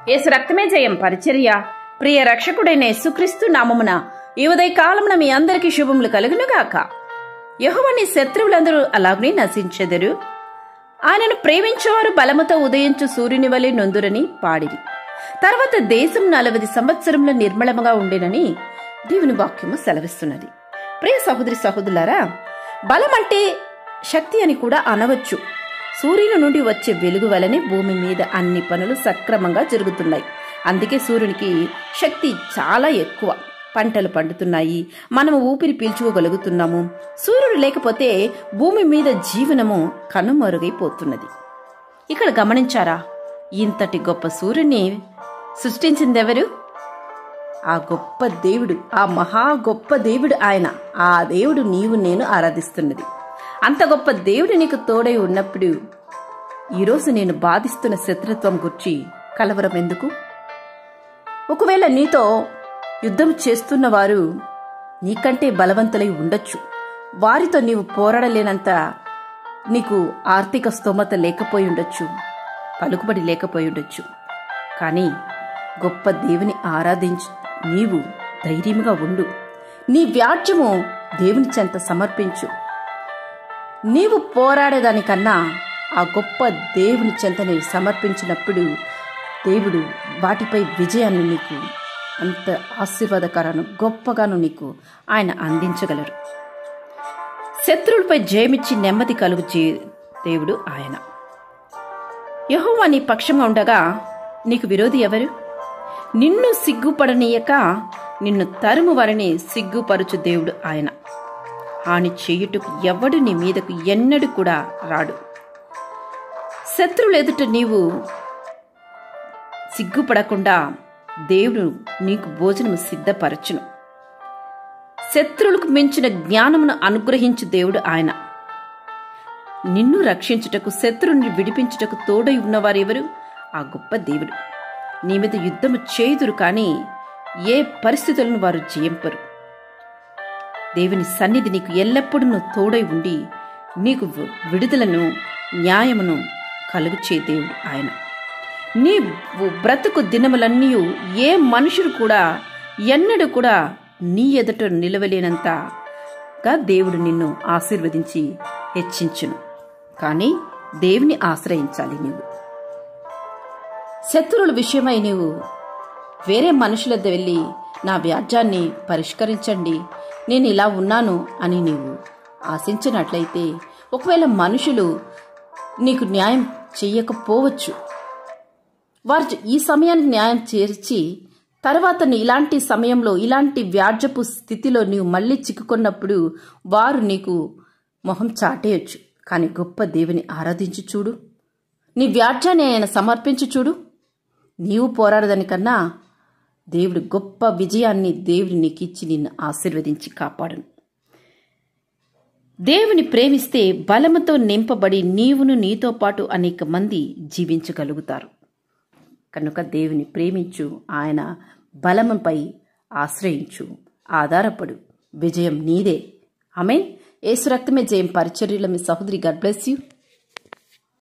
యేసు రక్తమే జయం పరిచర్య. ప్రియ రక్షకుడైన యేసుక్రీస్తు నామమున ఈ ఉదయకాలమున మీ అందరికీ శుభములు కలుగునుగాక. యెహోవా నీ శత్రువులందరూ అలాగనే నశించెదరు. ఆయనను ప్రేమించేవారు బలముతో ఉదయించు సూర్యుని వలె నొందురని పాడిరి. తర్వాత దేశం 40 సంవత్సరముల నిర్మలముగా ఉండేనని దేవుని వాక్యము సెలవిస్తున్నది. ప్రియ సహోదరి సహోదరులారా, బలం అంటే శక్తి అని కూడా అనవచ్చు. సూర్యుని నుండి వచ్చే వెలుగు వలనే భూమి మీద అన్ని పనులు సక్రమంగా జరుగుతున్నాయి. అందుకే సూర్యునికి శక్తి చాలా ఎక్కువ. పంటలు పండుతున్నాయి, మనము ఊపిరి పీల్చుకోగలుగుతున్నాము. సూర్యుడు లేకపోతే భూమి మీద జీవనము కనుమరుగైపోతున్నది. ఇక్కడ గమనించారా, ఇంతటి గొప్ప సూర్యుని సృష్టించిందెవరు? ఆ గొప్ప దేవుడు, ఆ మహా గొప్ప దేవుడు ఆయన. ఆ దేవుడు నీవు నేను ఆరాధిస్తున్నది. అంత గొప్ప దేవుడు నీకు తోడై ఉన్నప్పుడు ఈరోజు నేను బాధిస్తున్న శత్రుత్వం గురించి కలవరం ఎందుకు? ఒకవేళ నీతో యుద్ధం చేస్తున్న వారు నీకంటే బలవంతులై ఉండొచ్చు. వారితో నీవు పోరాడలేనంత నీకు ఆర్థిక స్తోమత లేకపోయి ఉండొచ్చు, పలుకుబడి లేకపోయి ఉండొచ్చు. కానీ గొప్ప దేవుని ఆరాధించు, నీవు ధైర్యముగా ఉండు. నీ వ్యాజ్యము దేవుని చెంత సమర్పించు. నీవు పోరాడేదానికన్నా ఆ గొప్ప దేవుని చెంత నీవు సమర్పించినప్పుడు దేవుడు వాటిపై విజయాన్ని నీకు అంత ఆశీర్వాదకరాను గొప్పగాను నీకు ఆయన అందించగలరు. శత్రువులపై జయమిచ్చి నెమ్మది కలుగు దేవుడు ఆయన. యెహోవా నీ పక్షంగా ఉండగా నీకు విరోధి ఎవరు? నిన్ను సిగ్గుపడనీయక నిన్ను తరుము వారిని సిగ్గుపరుచు దేవుడు ఆయన. హాని చేయుటకు ఎవడు నీ మీదకు ఎన్నడూ కూడా రాడు. శత్రువులు ఎదుట నీవు సిగ్గుపడకుండా దేవుడు నీకు భోజనము సిద్ధపరచును. శత్రువులకు మించిన జ్ఞానమును అనుగ్రహించు దేవుడు ఆయన. నిన్ను రక్షించుటకు, శత్రువుని విడిపించుటకు తోడై ఉన్నవారెవరు? ఆ గొప్ప దేవుడు. నీ మీద యుద్ధము చేయుదురు, కానీ ఏ పరిస్థితులను వారు జయింపరు. దేవుని సన్నిధి నీకు ఎల్లప్పుడూ తోడై ఉండి నీకు విడుదలను, న్యాయమును కలుగు చే దేవుడు ఆయన. నీ బ్రతుకు దినములన్నీ ఏ మనుషుడు కూడా ఎన్నడూ కూడా నీ ఎదుట నిలవలేనంతగా దేవుడు నిన్ను ఆశీర్వదించి హెచ్చించును. కానీ దేవుని ఆశ్రయించాలి. నీవు శత్రువుల విషయమై నీవు వేరే మనుషుల వద్ద వెళ్ళి నా వ్యాజ్యాన్ని పరిష్కరించండి, నేను ఇలా ఉన్నాను అని నీవు ఆశించినట్లయితే ఒకవేళ మనుషులు నీకు న్యాయం చెయ్యకపోవచ్చు. వారు ఈ సమయానికి న్యాయం చేర్చి తర్వాత ఇలాంటి సమయంలో ఇలాంటి వ్యాజ్యపు స్థితిలో నీవు మళ్ళీ చిక్కుకున్నప్పుడు వారు నీకు మొహం చాటేయచ్చు. కానీ గొప్ప దేవుని ఆరాధించి చూడు, నీ వ్యాజ్యాన్ని ఆయన సమర్పించి చూడు. నీవు పోరాడదానికన్నా దేవుడు గొప్ప విజయాన్ని దేవుడు నీకిచ్చి నిన్ను ఆశీర్వదించి కాపాడును. దేవుని ప్రేమిస్తే బలముతో నింపబడి నీవును నీతో పాటు అనేక మంది జీవించగలుగుతారు. కనుక దేవుని ప్రేమించు, ఆయన బలముపై ఆశ్రయించు, ఆధారపడు. విజయం నీదే. ఆమేన్. యేసు రక్తమే జయం పరిచర్యలో మీ సహోదరి. God bless you.